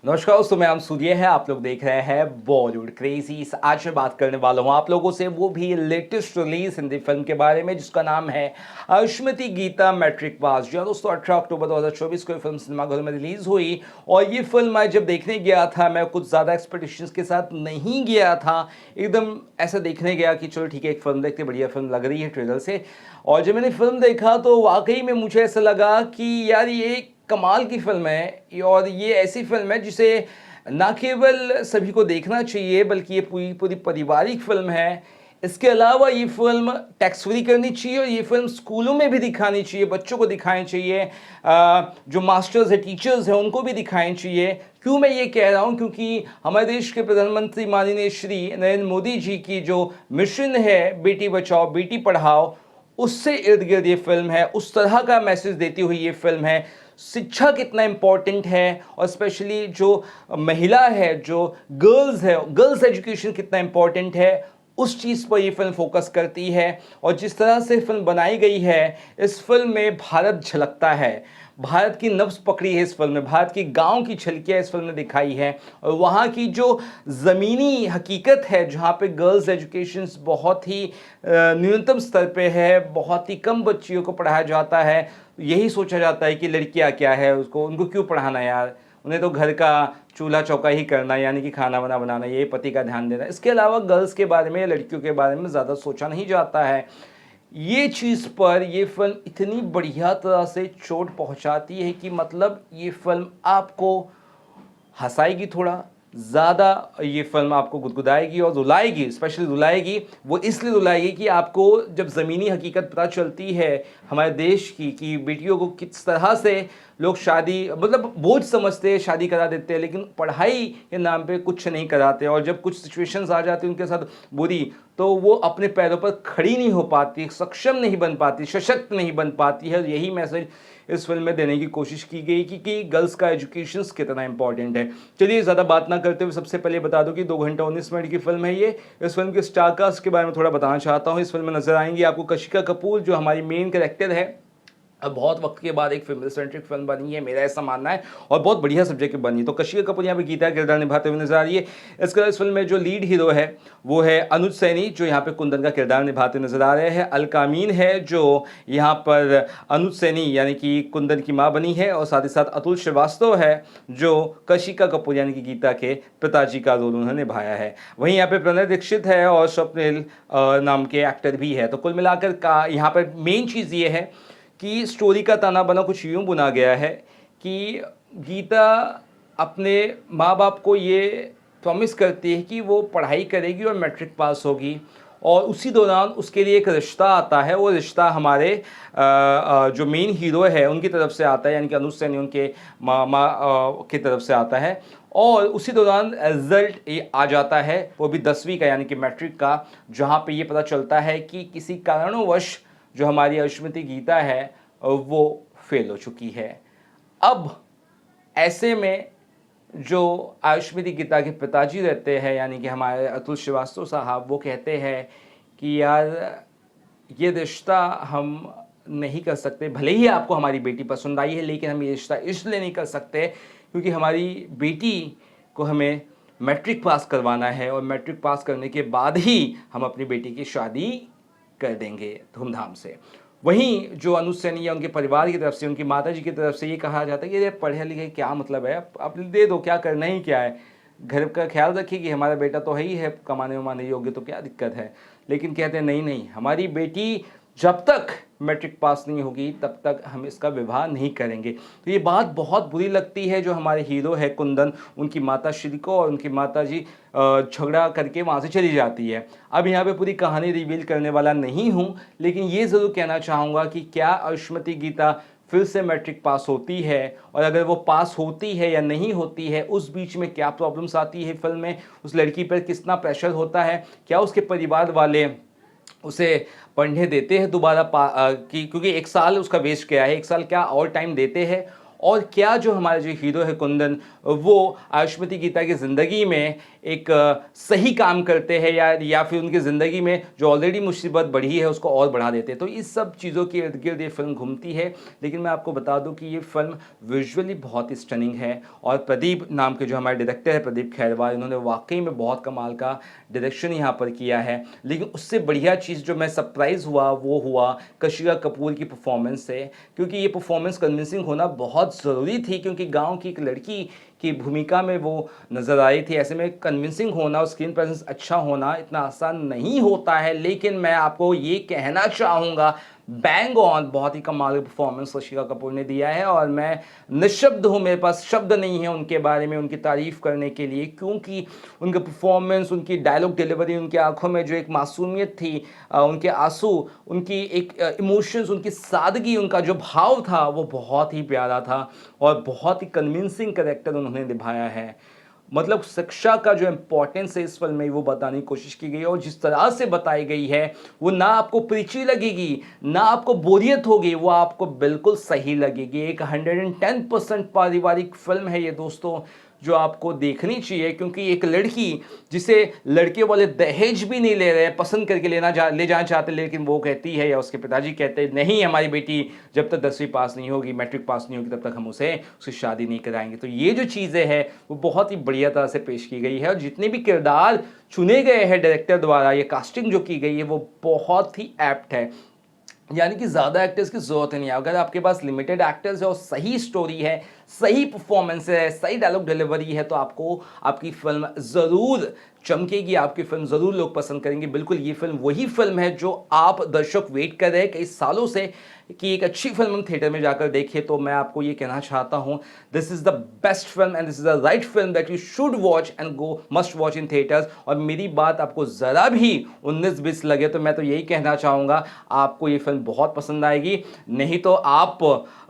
नमस्कार दोस्तों, मैं सूर्य है। आप लोग देख रहे हैं बॉलीवुड क्रेजीज। आज मैं बात करने वाला हूं आप लोगों से वो भी लेटेस्ट रिलीज हिंदी फिल्म के बारे में जिसका नाम है अश्वती गीता मैट्रिक पास। जी हाँ दोस्तों, 18 अक्टूबर 2024 को ये फिल्म सिनेमाघरों में रिलीज हुई और ये फिल्म मैं जब देखने गया था मैं कुछ ज़्यादा एक्सपेक्टेशंस के साथ नहीं गया था। एकदम ऐसा देखने गया कि चलो ठीक है, एक फिल्म देखते, बढ़िया फिल्म लग रही है ट्रेलर से। और जब मैंने फिल्म देखा तो वाकई में मुझे ऐसा लगा कि यार ये कमाल की फिल्म है और ये ऐसी फिल्म है जिसे ना केवल सभी को देखना चाहिए बल्कि ये पूरी पूरी पारिवारिक फिल्म है। इसके अलावा ये फिल्म टैक्स फ्री करनी चाहिए और ये फिल्म स्कूलों में भी दिखानी चाहिए, बच्चों को दिखानी चाहिए, जो मास्टर्स है, टीचर्स हैं, उनको भी दिखानी चाहिए। क्यों मैं ये कह रहा हूँ? क्योंकि हमारे देश के प्रधानमंत्री माननीय श्री नरेंद्र मोदी जी की जो मिशन है बेटी बचाओ बेटी पढ़ाओ, उससे इर्द गिर्द ये फिल्म है, उस तरह का मैसेज देती हुई ये फिल्म है। शिक्षा कितना इम्पॉर्टेंट है और स्पेशली जो महिला है, जो गर्ल्स है, गर्ल्स एजुकेशन कितना इम्पॉर्टेंट है, उस चीज़ पर ये फिल्म फोकस करती है। और जिस तरह से फिल्म बनाई गई है, इस फिल्म में भारत झलकता है, भारत की नब्ज पकड़ी है इस फिल्म में, भारत की गांव की झलकियाँ इस फिल्म ने दिखाई है। और वहाँ की जो ज़मीनी हकीकत है जहाँ पे गर्ल्स एजुकेशन बहुत ही न्यूनतम स्तर पे है, बहुत ही कम बच्चियों को पढ़ाया जाता है। यही सोचा जाता है कि लड़कियाँ क्या है, उसको उनको क्यों पढ़ाना यार, उन्हें तो घर का चूल्हा चौका ही करना, यानी कि खाना वाना बनाना, ये पति का ध्यान देना। इसके अलावा गर्ल्स के बारे में, लड़कियों के बारे में ज़्यादा सोचा नहीं जाता है। ये चीज़ पर ये फिल्म इतनी बढ़िया तरह से चोट पहुंचाती है कि मतलब ये फिल्म आपको हंसाएगी, थोड़ा ज़्यादा ये फिल्म आपको गुदगुदाएगी और रुलाएगी, स्पेशली रुलाएगी। वो इसलिए रुलाएगी कि आपको जब ज़मीनी हकीकत पता चलती है हमारे देश की कि बेटियों को किस तरह से लोग शादी मतलब बोझ समझते हैं, शादी करा देते हैं, लेकिन पढ़ाई के नाम पे कुछ नहीं कराते। और जब कुछ सिचुएशंस आ जाती हैं उनके साथ बुरी, तो वो अपने पैरों पर खड़ी नहीं हो पाती, सक्षम नहीं बन पाती, सशक्त नहीं बन पाती है। यही मैसेज इस फिल्म में देने की कोशिश की गई कि गर्ल्स का एजुकेशन कितना इंपॉर्टेंट है। चलिए ज़्यादा बात ना करते हुए सबसे पहले बता दूं कि 2 घंटा 19 मिनट की फिल्म है ये। इस फिल्म के स्टार कास्ट के बारे में थोड़ा बताना चाहता हूँ। इस फिल्म में नजर आएंगी आपको कशिका कपूर, जो हमारी मेन कैरेक्टर है। अब बहुत वक्त के बाद एक फीमेल सेंट्रिक फिल्म बनी है, मेरा ऐसा मानना है, और बहुत बढ़िया सब्जेक्ट पे बनी है। तो कशिका कपूर यहाँ पे गीता का किरदार निभाते हुए नजर आ रही है। इसके अलावा इस फिल्म में जो लीड हीरो है वो है अनुज सैनी, जो यहाँ पे कुंदन का किरदार निभाते नजर आ रहे हैं। अलकामीन है जो यहाँ पर अनुज सैनी यानी कि कुंदन की माँ बनी है, और साथ ही साथ अतुल श्रीवास्तव है जो कशिका कपूर यानी कि गीता के पिताजी का रोल उन्होंने निभाया है। वहीं यहाँ पे प्रणय दीक्षित है और स्वप्निल नाम के एक्टर भी है। तो कुल मिलाकर का यहाँ पर मेन चीज़ ये है कि स्टोरी का ताना बाना कुछ यूँ बुना गया है कि गीता अपने माँ बाप को ये प्रॉमिस करती है कि वो पढ़ाई करेगी और मैट्रिक पास होगी, और उसी दौरान उसके लिए एक रिश्ता आता है। वो रिश्ता हमारे जो मेन हीरो है उनकी तरफ से आता है, यानी कि अनुज सैनी उनके माँ की तरफ से आता है। और उसी दौरान रिजल्ट ये आ जाता है, वो भी 10वीं का यानी कि मैट्रिक का, जहाँ पे ये पता चलता है कि किसी कारणवश जो हमारी अश्वती गीता है वो फेल हो चुकी है। अब ऐसे में जो अश्वती गीता के पिताजी रहते हैं यानी कि हमारे अतुल श्रीवास्तव साहब, वो कहते हैं कि यार ये रिश्ता हम नहीं कर सकते, भले ही आपको हमारी बेटी पसंद आई है, लेकिन हम ये रिश्ता इसलिए नहीं कर सकते क्योंकि हमारी बेटी को हमें मैट्रिक पास करवाना है, और मैट्रिक पास करने के बाद ही हम अपनी बेटी की शादी कर देंगे धूमधाम से। वहीं जो अनुज सैनी या उनके परिवार की तरफ से, उनकी माता जी की तरफ से ये कहा जाता है कि ये पढ़े लिखे क्या मतलब है, आप दे दो, क्या करना ही क्या है, घर का ख्याल रखिए कि हमारा बेटा तो है ही है कमाने वमाने योग्य, तो क्या दिक्कत है। लेकिन कहते हैं नहीं नहीं, हमारी बेटी जब तक मैट्रिक पास नहीं होगी तब तक हम इसका विवाह नहीं करेंगे। तो ये बात बहुत बुरी लगती है जो हमारे हीरो है कुंदन, उनकी माता श्री को, और उनकी माता जी झगड़ा करके वहाँ से चली जाती है। अब यहाँ पे पूरी कहानी रिवील करने वाला नहीं हूँ, लेकिन ये ज़रूर कहना चाहूँगा कि क्या अश्वती गीता फिर से मैट्रिक पास होती है, और अगर वो पास होती है या नहीं होती है, उस बीच में क्या प्रॉब्लम्स आती है फिल्म में, उस लड़की पर कितना प्रेशर होता है, क्या उसके परिवार वाले उसे पढ़ने देते हैं दोबारा क्योंकि 1 साल उसका वेस्ट किया है, 1 साल क्या और टाइम देते हैं, और क्या जो हमारा जो हीरो है कुंदन, वो अश्वती गीता की ज़िंदगी में एक सही काम करते हैं या फिर उनकी ज़िंदगी में जो ऑलरेडी मुसीबत बढ़ी है उसको और बढ़ा देते हैं। तो इस सब चीज़ों के इर्द गिर्द ये फिल्म घूमती है। लेकिन मैं आपको बता दूं कि ये फिल्म विजुअली बहुत ही स्टनिंग है और प्रदीप नाम के जो हमारे डायरेक्टर है प्रदीप खैरवार, इन्होंने वाकई में बहुत कमाल का डायरेक्शन यहाँ पर किया है। लेकिन उससे बढ़िया चीज़ जो मैं सरप्राइज़ हुआ वो हुआ कशिका कपूर की परफॉर्मेंस से, क्योंकि ये परफॉर्मेंस कन्विंसिंग होना बहुत ज़रूरी थी, क्योंकि गांव की एक लड़की की भूमिका में वो नज़र आई थी। ऐसे में कन्विंसिंग होना और स्क्रीन प्रेजेंस अच्छा होना इतना आसान नहीं होता है। लेकिन मैं आपको ये कहना चाहूँगा, बैंग ऑन बहुत ही कमाल परफॉर्मेंस कशिका कपूर ने दिया है और मैं निशब्द हूँ, मेरे पास शब्द नहीं है उनके बारे में उनकी तारीफ़ करने के लिए, क्योंकि उनका परफॉर्मेंस, उनकी डायलॉग डिलीवरी, उनकी आंखों में जो एक मासूमियत थी, उनके आंसू, उनकी एक इमोशंस, उनकी सादगी, उनका जो भाव था वो बहुत ही प्यारा था और बहुत ही कन्विंसिंग कैरेक्टर उन्होंने निभाया है। मतलब शिक्षा का जो इम्पोर्टेंस है इस फिल्म में वो बताने की कोशिश की गई है और जिस तरह से बताई गई है वो ना आपको प्रीची लगेगी, ना आपको बोरियत होगी, वो आपको बिल्कुल सही लगेगी। एक 110% पारिवारिक फिल्म है ये दोस्तों, जो आपको देखनी चाहिए, क्योंकि एक लड़की जिसे लड़के वाले दहेज भी नहीं ले रहे, पसंद करके ले जाना चाहते, लेकिन वो कहती है या उसके पिताजी कहते हैं नहीं, हमारी बेटी जब तक 10वीं पास नहीं होगी, मैट्रिक पास नहीं होगी, तब तक हम उसकी शादी नहीं कराएंगे। तो ये जो चीज़ें हैं वो बहुत ही बढ़िया तरह से पेश की गई है और जितने भी किरदार चुने गए हैं डायरेक्टर द्वारा, ये कास्टिंग जो की गई है वो बहुत ही एप्ट है। यानी कि ज़्यादा एक्टर्स की ज़रूरत नहीं है। अगर आपके पास लिमिटेड एक्टर्स है और सही स्टोरी है, सही परफॉर्मेंस है, सही डायलॉग डिलीवरी है, तो आपको आपकी फिल्म ज़रूर चमकेगी, आपकी फिल्म ज़रूर लोग पसंद करेंगे। बिल्कुल ये फिल्म वही फिल्म है जो आप दर्शक वेट कर रहे हैं कई सालों से कि एक अच्छी फिल्म हम थिएटर में जाकर देखें। तो मैं आपको ये कहना चाहता हूँ, this is the best film and this is the right film that you should watch and go must watch in theatres. और मेरी बात आपको ज़रा भी 19-20 लगे तो मैं तो यही कहना चाहूँगा, आपको ये फिल्म बहुत पसंद आएगी। नहीं तो आप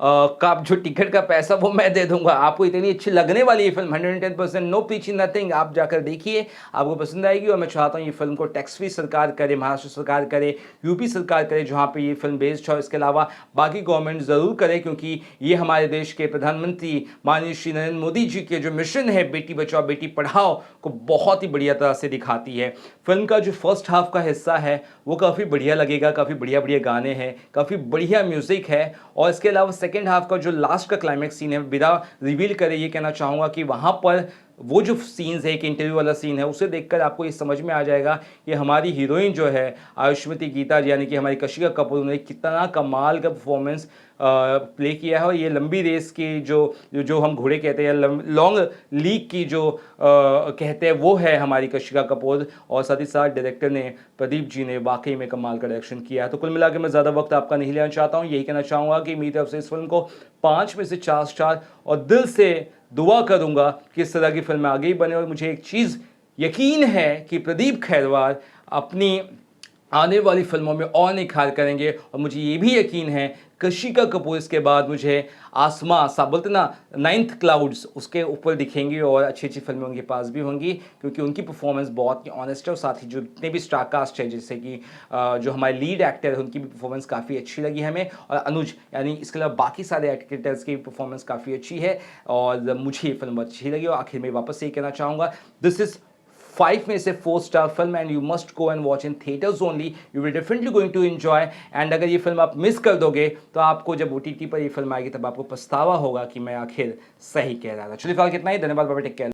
का जो टिकट का पैसा वो मैं दे दूंगा। आपको इतनी अच्छी लगने वाली ये फिल्म 110%, नो पीछी नथिंग, आप जाकर देखिए, आपको पसंद आएगी। और मैं चाहता हूँ ये फिल्म को टैक्स फ्री सरकार करे, महाराष्ट्र सरकार करे, यूपी सरकार करे जहाँ पे ये फिल्म बेस्ड हो। इसके अलावा बाकी गवर्नमेंट ज़रूर करे, क्योंकि ये हमारे देश के प्रधानमंत्री माननीय श्री नरेंद्र मोदी जी के जो मिशन है बेटी बचाओ बेटी पढ़ाओ को बहुत ही बढ़िया तरह से दिखाती है। फिल्म का जो फर्स्ट हाफ का हिस्सा है वो काफ़ी बढ़िया लगेगा, काफ़ी बढ़िया बढ़िया गाने हैं, काफ़ी बढ़िया म्यूज़िक है। और इसके अलावा सेकेंड हाफ का जो लास्ट का क्लाइमैक्स सीन है, बिना रिवील करे ये कहना चाहूँगा कि वहाँ पर वो जो सीन्स है, एक इंटरव्यू वाला सीन है, उसे देखकर आपको ये समझ में आ जाएगा कि हमारी हीरोइन जो है आयुष्मती गीता जी, यानी कि हमारी कशिका कपूर ने कितना कमाल का परफॉर्मेंस प्ले किया है। और ये लंबी रेस की जो हम घोड़े कहते हैं, लॉन्ग लीग की जो कहते हैं, वो है हमारी कशिका कपूर। और साथ ही साथ डायरेक्टर ने प्रदीप जी ने वाकई में कमाल का डायरेक्शन किया है। तो कुल मिलाकर मैं ज़्यादा वक्त आपका नहीं लेना चाहता हूँ, यही कहना चाहूँगा कि मेरी तरफ से इस फिल्म को 5 में से 4 स्टार, और दिल से दुआ करूँगा कि इस तरह की फिल्में आगे ही बने। और मुझे एक चीज़ यकीन है कि प्रदीप खैरवार अपनी आने वाली फिल्मों में और निखार करेंगे। और मुझे ये भी यकीन है कशिका कपूर इसके बाद मुझे आसमां सा बोलते ना, 9th क्लाउड्स, उसके ऊपर दिखेंगी और अच्छी अच्छी फिल्में उनके पास भी होंगी, क्योंकि उनकी परफॉर्मेंस बहुत ही ऑनेस्ट है। और साथ ही जो जितने भी स्टार कास्ट है, जैसे कि जो हमारे लीड एक्टर है, उनकी भी परफॉर्मेंस काफ़ी अच्छी लगी हमें। और अनुज, यानी इसके अलावा बाकी सारे एक्टर्स की परफॉर्मेंस काफ़ी अच्छी है और मुझे ये फिल्म अच्छी लगी। और आखिर में वापस से ये कहना चाहूँगा, दिस इज़ 5 में से 4 star film and you must go and watch in theatres only, you will definitely going to enjoy. And अगर ये फिल्म आप मिस कर दोगे तो आपको जब OTT पर ये फिल्म आएगी तब आपको पछतावा होगा कि मैं आखिर सही कह रहा था। चलिए फिलहाल कितना ही, धन्यवाद, बाय बाय, टेक केयर।